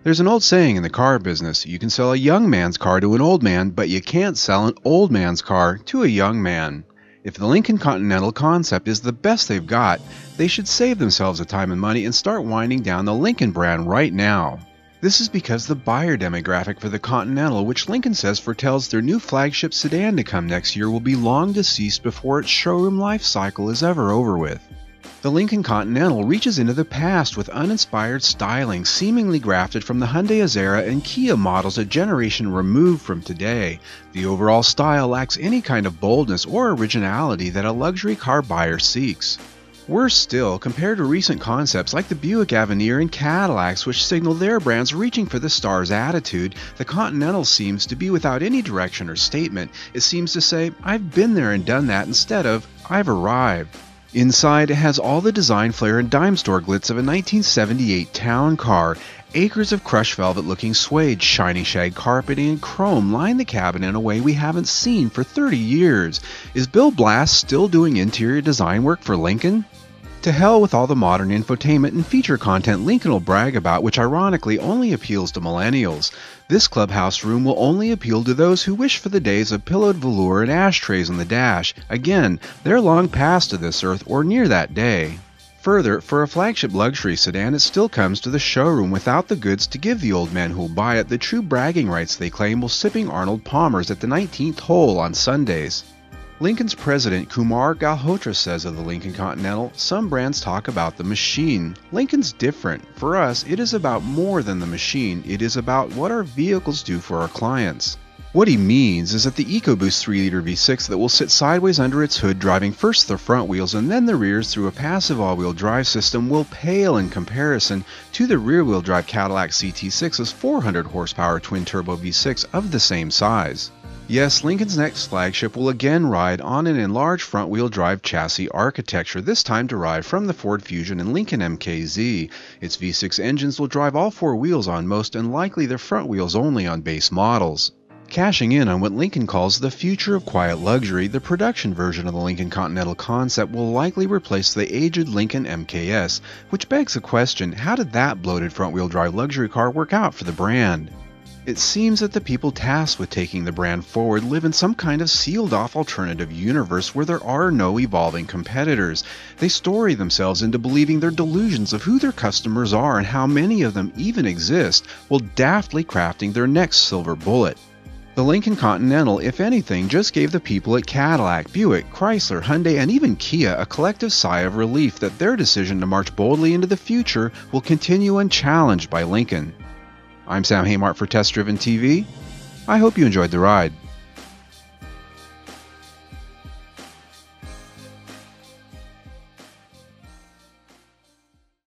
There's an old saying in the car business, you can sell a young man's car to an old man, but you can't sell an old man's car to a young man. If the Lincoln Continental Concept is the best they've got, they should save themselves the time and money and start winding down the Lincoln brand right now. This is because the buyer demographic for the Continental, which Lincoln says foretells their new flagship sedan to come next year, will be long deceased before its showroom life cycle is ever over with. The Lincoln Continental reaches into the past with uninspired styling seemingly grafted from the Hyundai Azera and Kia models a generation removed from today. The overall style lacks any kind of boldness or originality that a luxury car buyer seeks. Worse still, compared to recent concepts like the Buick Avenir and Cadillacs, which signal their brands reaching for the stars attitude, the Continental seems to be without any direction or statement. It seems to say, I've been there and done that, instead of, I've arrived. Inside, it has all the design flair and dime store glitz of a 1978 town car. Acres of crushed velvet-looking suede, shiny shag carpeting, and chrome line the cabin in a way we haven't seen for 30 years. Is Bill Blass still doing interior design work for Lincoln? To hell with all the modern infotainment and feature content Lincoln will brag about, which ironically only appeals to millennials. This clubhouse room will only appeal to those who wish for the days of pillowed velour and ashtrays on the dash. Again, they're long past to this earth or near that day. Further, for a flagship luxury sedan, it still comes to the showroom without the goods to give the old men who'll buy it the true bragging rights they claim while sipping Arnold Palmers at the 19th hole on Sundays. Lincoln's president Kumar Galhotra says of the Lincoln Continental, some brands talk about the machine. Lincoln's different. For us, it is about more than the machine. It is about what our vehicles do for our clients. What he means is that the EcoBoost 3-liter V6 that will sit sideways under its hood driving first the front wheels and then the rears through a passive all-wheel drive system will pale in comparison to the rear-wheel drive Cadillac CT6's 400 horsepower twin-turbo V6 of the same size. Yes, Lincoln's next flagship will again ride on an enlarged front-wheel drive chassis architecture, this time derived from the Ford Fusion and Lincoln MKZ. Its V6 engines will drive all four wheels on most and likely the front wheels only on base models. Cashing in on what Lincoln calls the future of quiet luxury, the production version of the Lincoln Continental Concept will likely replace the aged Lincoln MKS, which begs the question, how did that bloated front-wheel drive luxury car work out for the brand? It seems that the people tasked with taking the brand forward live in some kind of sealed-off alternative universe where there are no evolving competitors. They story themselves into believing their delusions of who their customers are and how many of them even exist, while daftly crafting their next silver bullet. The Lincoln Continental, if anything, just gave the people at Cadillac, Buick, Chrysler, Hyundai, and even Kia a collective sigh of relief that their decision to march boldly into the future will continue unchallenged by Lincoln. I'm Sam Haymart for Test Driven TV. I hope you enjoyed the ride.